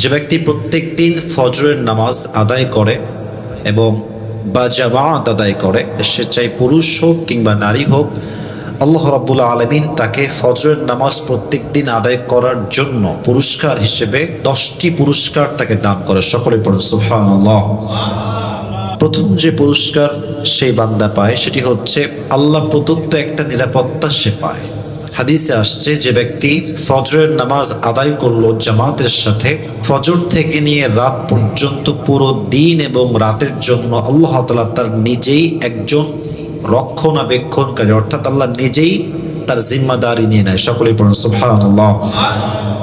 যে ব্যক্তি প্রত্যেক দিন ফজরের নামাজ আদায় করে এবং বা জামাত আদায় করে, সে চাই পুরুষ হোক কিংবা নারী হোক, আল্লাহ রাব্বুল আলামিন তাকে ফজরের নামাজ প্রত্যেক দিন আদায় করার জন্য পুরস্কার হিসেবে 10টি পুরস্কার তাকে দান করে। সকলে পড়ুন সুবহানাল্লাহ। প্রথম যে পুরস্কার সেই বান্দা পায় সেটি হচ্ছে আল্লাহ প্রদত্ত একটা নিরাপত্তা সে পায়। হাদিসে আসছে, যে ব্যক্তি ফজরের নামাজ আদায় করলো জামাতের সাথে, ফজর থেকে নিয়ে রাত পর্যন্ত পুরো দিন এবং রাতের জন্য আল্লাহ তাআলা তার নিজেই একজন রক্ষণাবেক্ষণকারী, অর্থাৎ আল্লাহ নিজেই তার জিম্মাদারি নিয়ে নেয়। সকলেই পড়ুন সুবহানাল্লাহ।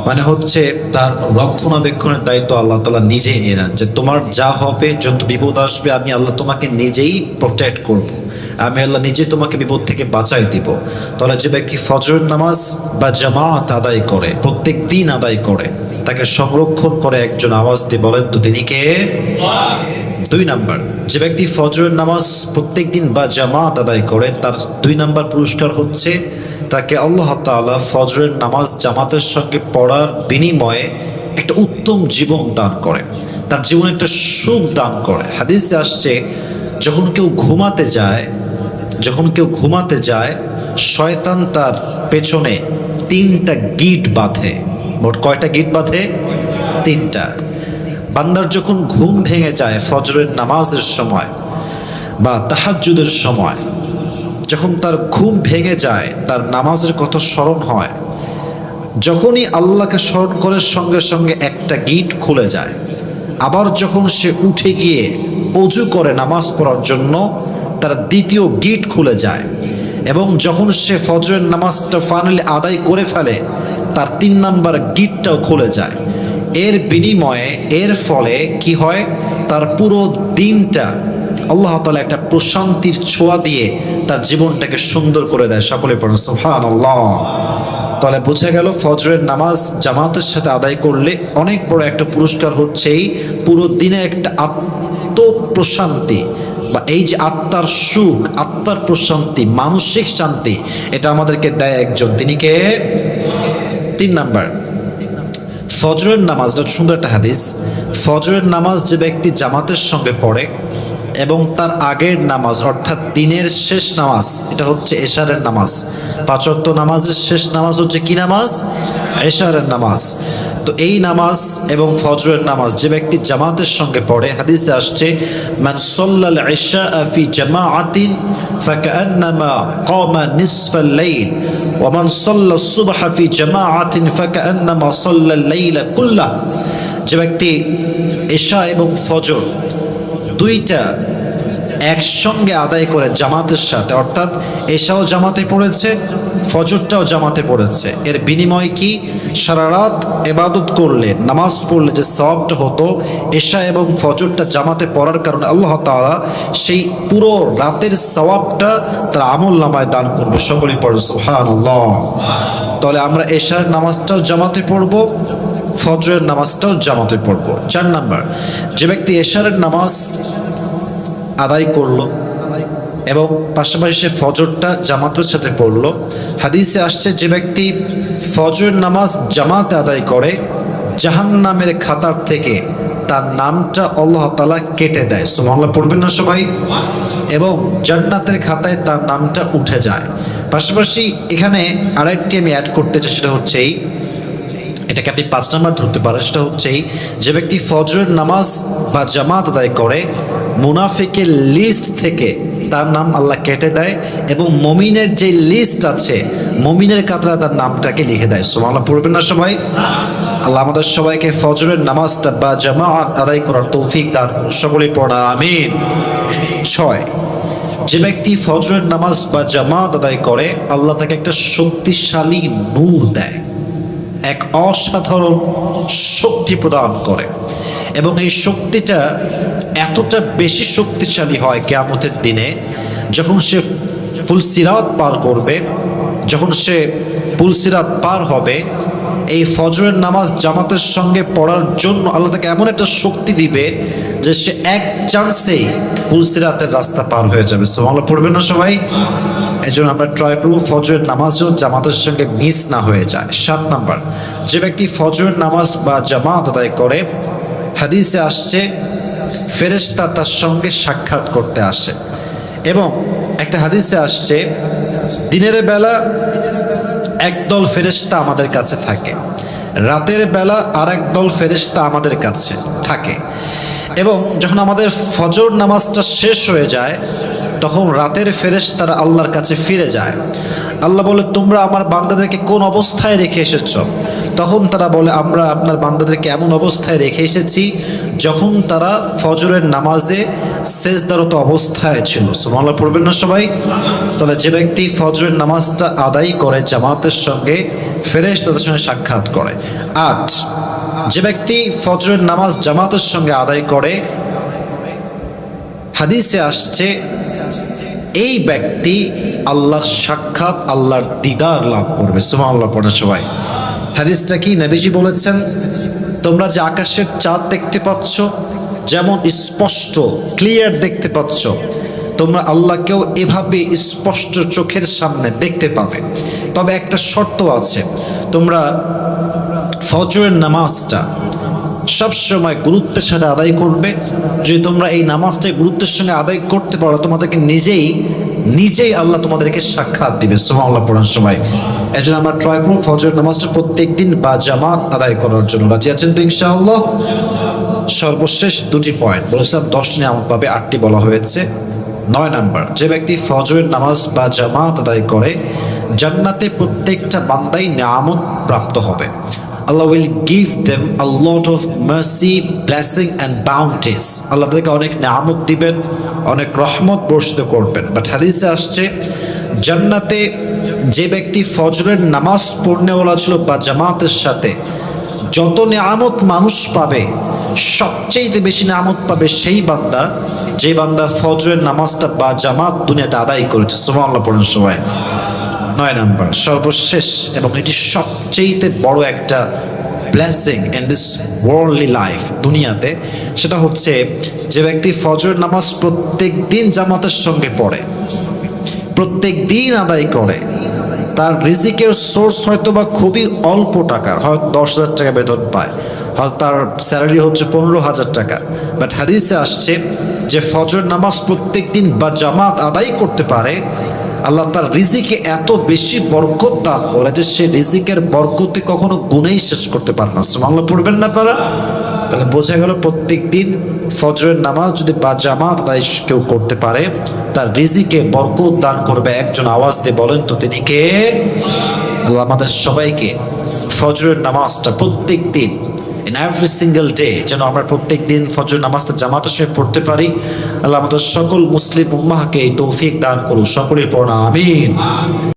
মানে হচ্ছে তার রক্ষণাবেক্ষণের দায়িত্ব আল্লাহ তাআলা নিজেই নিয়ে নেন, যে তোমার যা হবে, যত বিপদ আসবে, আমি আল্লাহ তোমাকে নিজেই প্রোটেক্ট করব, আমি আল্লাহ নিজে তোমাকে বিপদ থেকে বাঁচাই দিব। তাহলে যে ব্যক্তি ফজরের নামাজ বা জামাত আদায় করে, প্রত্যেক দিন আদায় করে, তাকে সংরক্ষণ করে একজন, আওয়াজ দিয়ে বলেন তো তিনি কে? 2 নাম্বার, যে ব্যক্তি ফজরের নামাজ প্রত্যেক দিন বা জামাত আদায় করে, তার 2 নাম্বার পুরস্কার হচ্ছে তাকে আল্লাহ তাআলা ফজরের নামাজ জামাতের সঙ্গে পড়ার বিনিময়ে একটা উত্তম জীবন দান করে, তার জীবনে একটা সুখ দান করে। হাদিসে আসছে, যখন কেউ ঘুমাতে যায় শয়তান তার পেছনে 3টা গিট বাঁধে। মোট কয়টা গিট বাঁধে? 3টা। বান্দার যখন ঘুম ভেঙে যায় ফজরের নামাজের সময় বা তাহাজ্জুদের সময়, যখন তার ঘুম ভেঙে যায়, তার নামাজের কথা স্মরণ হয়, যখনই আল্লাহকে স্মরণ করে সঙ্গে সঙ্গে একটা গিট খুলে যায়। আবার যখন সে উঠে গিয়ে অজু করে নামাজ পড়ার জন্য, তার 2য় গিট খুলে যায়। এবং যখন সে ফজরের নামাজটা ফাইনালি আদায় করে ফেলে, তার 3 নাম্বার গিটটাও খুলে যায়। এর বিনিময়ে, এর ফলে কি হয়, তার পুরো দিনটা আল্লাহ তাআলা একটা প্রশান্তির ছোঁয়া দিয়ে তার জীবনটাকে সুন্দর করে দেয়। সকলে পড়ুন সুবহানাল্লাহ। তাহলে বোঝা গেল, ফজরের নামাজ জামাতের সাথে আদায় করলে অনেক বড় একটা পুরস্কার হচ্ছে এই পুরো দিনে একটা আত্মপ্রশান্তি, বা এই যে আত্মার সুখ, আত্মার প্রশান্তি, মানসিক শান্তি, এটা আমাদেরকে দেয় একজন, তিনি কে? 3 নাম্বার, ফজরের নামাজ। সুন্দর একটা হাদিস। ফজরের নামাজ যে ব্যক্তি জামাতের সঙ্গে পড়ে এবং তার আগের নামাজ, অর্থাৎ দিনের শেষ নামাজ, এটা হচ্ছে এশারের নামাজ। 5 ওয়াক্ত নামাজের শেষ নামাজ হচ্ছে কি নামাজ? এশারের নামাজ। তো এই নামাজ এবং ফজরের নামাজ যে ব্যক্তি জামাতের সঙ্গে পড়ে, হাদিসে আসছে, মান সাল্লাল ইশা ফি জামাআতিন ফাকান্নামা কামা নিসফাল লাইল ওয়া মান সাল্লাস সুবহা ফি জামাআতিন ফাকান্নামা সাল্লাল লাইলা কুল্লাহ। যে ব্যক্তি ইশা এবং ফজর 2টা একসঙ্গে আদায় করে জামাতের সাথে, অর্থাৎ এশাও জামাতে পড়েছে, ফজরটাও জামাতে পড়েছে, এর বিনিময় কি? সারা রাত ইবাদত করলে, নামাজ পড়লে যে সওয়াবটা হতো, এশা এবং ফজরটা জামাতে পড়ার কারণে আল্লাহ তাআলা সেই পুরো রাতের সওয়াবটা তার আমলনামায় দান করবে। সকলেই পড়ুন সুবহানাল্লাহ। তাহলে আমরা এশার নামাজটাও জামাতে পড়ব, ফজরের নামাজটাও জামাতে পড়ব। 4 নাম্বার, যে ব্যক্তি এশারের নামাজ আদায় করলো এবং পাশাপাশি সে ফজরটা জামাতের সাথে পড়লো, হাদিসে আসছে, যে ব্যক্তি ফজরের নামাজ জামাতে আদায় করে, জাহান্নামের খাতার থেকে তার নামটা আল্লাহ তাআলা কেটে দেয়। সুবহানাল্লাহ পড়বেন না সবাই? এবং জান্নাতের খাতায় তার নামটা উঠে যায়। পাশাপাশি এখানে আরেকটি আমি অ্যাড করতে চাই, সেটা হচ্ছে এই, এটাকে আপনি 5 নাম্বার ধরতে পারেন, সেটা হচ্ছে যে ব্যক্তি ফজরের নামাজ বা জামাত আদায় করে, মুনাফিকের লিস্ট থেকে তার নাম আল্লাহ কেটে দেয় এবং মুমিনের যে লিস্ট আছে, মুমিনের কাতারে তার নামটাকে লিখে দেয়। সুবহানাল্লাহ পড়বেন না সবাই? আল্লাহ আমাদের সবাইকে ফজরের নামাজটা বা জামাত আদায় করার তৌফিক দান করুন। সকলেই পড়া আমিন। 6, যে ব্যক্তি ফজরের নামাজ বা জামাত আদায় করে, আল্লাহ তাকে একটা শক্তিশালী নূর দেয়, এক অসাধারণ শক্তি প্রদান করে, এবং এই শক্তিটা এতটা বেশি শক্তিশালী হয় কিয়ামতের দিনে, যখন সে পুলসিরাত পার করবে, যখন সে পুলসিরাত পার হবে, এই ফজরের নামাজ জামাতের সঙ্গে পড়ার জন্য আল্লাহ তাকে এমন একটা শক্তি দিবে যে সে এক চান্সেই পুলসিরাতের রাস্তা পার হয়ে যাবে। সুবহানাল্লাহ পড়বেন না সবাই? এই জন্য আমরা ট্রাই করবো ফজরের নামাজও জামাতের সঙ্গে মিস না হয়ে যায়। 7 নাম্বার, যে ব্যক্তি ফজরের নামাজ বা জামাত আদায় করে, হাদিসে আসছে ফেরেশতা তার সঙ্গে সাক্ষাৎ করতে আসে। এবং একটা হাদিসে আসছে দিনের বেলা একদল ফেরেশতা আমাদের কাছে থাকে, রাতের বেলা আর একদল ফেরেশতা আমাদের কাছে থাকে। এবং যখন আমাদের ফজর নামাজটা শেষ হয়ে যায় তখন রাতের ফেরেশতারা আল্লাহর কাছে ফিরে যায়। আল্লাহ বলে, তোমরা আমার বান্দাদেরকে কোন অবস্থায় রেখে এসেছ? তখন তারা বলে, আমরা আপনার বান্দাদেরকে এমন অবস্থায় রেখে এসেছি যখন তারা ফজরের নামাজে সেজদারত অবস্থায় ছিল। সুবহানাল্লাহ পড়বেন না সবাই? তাহলে যে ব্যক্তি ফজরের নামাজটা আদায় করে জামাতের সঙ্গে, ফেরেশতাদের সঙ্গে সাক্ষাৎ করে। 8, যে ব্যক্তি ফজরের নামাজ জামাতের সঙ্গে আদায় করে, হাদিসে আসছে এই ব্যক্তি আল্লাহর সাক্ষাৎ, আল্লাহর দিদার লাভ করবে। সুবহানাল্লাহ পড়ে সবাই। হাদিসটা কি? নবীজি বলেছেন, তোমরা যে আকাশের চাঁদ দেখতে পাচ্ছ, যেমন স্পষ্ট ক্লিয়ার দেখতে পাচ্ছ, তোমরা আল্লাহকেও এভাবে স্পষ্ট চোখের সামনে দেখতে পাবে। তবে একটা শর্ত আছে, তোমরা ফজরের নামাজটা সবসময় গুরুত্বের সাথে আদায় করবে। যদি তোমরা এই নামাজটা গুরুত্বের সঙ্গে আদায় করতে পারো, তোমাদেরকে নিজেই আল্লাহ তোমাদেরকে সাক্ষাৎ দিবে। সুবহানাল্লাহ পড়ার সময় এই জন্য আমরা ট্রাই করব ফজরের নামাজটা প্রত্যেক দিন বা জামাত আদায় করার জন্য। রাজি আছেন তো ইনশাআল্লাহ? সর্বশেষ 2টি পয়েন্ট বলেছিলাম, 10টি নিয়ামত পাবে, 8টি বলা হয়েছে। 9 নাম্বার, যে ব্যক্তি ফজরের নামাজ বা জামাত আদায় করে, জান্নাতে প্রত্যেকটা বান্দাই নিয়ামত প্রাপ্ত হবে। Allah will give them a lot of mercy, blessing and bounties. আল্লাহ তাদেরকে অনেক নিয়ামত দিবেন, অনেক রহমত বর্ষিত করবেন। বাট হাদিসে আসছে জান্নাতে যে ব্যক্তি ফজরের নামাজ পড়নেওয়ালা ছিল বা জামাতের সাথে, যত নিয়ামত মানুষ পাবে সবচেয়ে বেশি নিয়ামত পাবে সেই বান্দা যে বান্দা ফজরের নামাজটা বা জামাত দুনিয়াতে আদায় করেছে। সুবহানাল্লাহ পড়েন সবাই। 9 নাম্বার, সর্বশেষ এবং এটি সবচেয়ে বড় একটা blessing in this worldly life, দুনিয়াতে, সেটা হচ্ছে যে ব্যক্তি ফজর নামাজ প্রত্যেক দিন জামাতের সঙ্গে পড়ে, প্রত্যেক দিন আদায় করে, তার রিজিকের সোর্স হয়তো বা খুবই অল্প টাকার, হয়তো 10,000 টাকা বেতন পায়, হয়তো তার স্যালারি হচ্ছে 15,000 টাকা। বাট হাদিসে আসছে যে ফজর নামাজ প্রত্যেক দিন বা জামাত আদায় করতে পারে, আল্লাহ তার রিজিকে এত বেশি বরকত দান করে যে সে রিজিকের বরকতে কখনো গুণেই শেষ করতে পারে না। সুবহানাল্লাহ পড়বেন না আপনারা? তাহলে বোঝা গেল প্রত্যেক দিন ফজরের নামাজ যদি বা জামাত আদায় কেউ করতে পারে, তার রিজিকে বরকত দান করবে। একজন আওয়াজ দিয়ে বলেন তো তিনি কে? আল্লাহ আমাদের সবাইকে ফজরের নামাজটা প্রত্যেক দিন, in every single day, যেন আমরা প্রত্যেক দিন ফজর নামাজটা জামাতের সঙ্গে পড়তে পারি। আল্লাহ আমাদের সকল মুসলিম উম্মাহকে এই তৌফিক দান করুন। সকলের পড়া আমিন।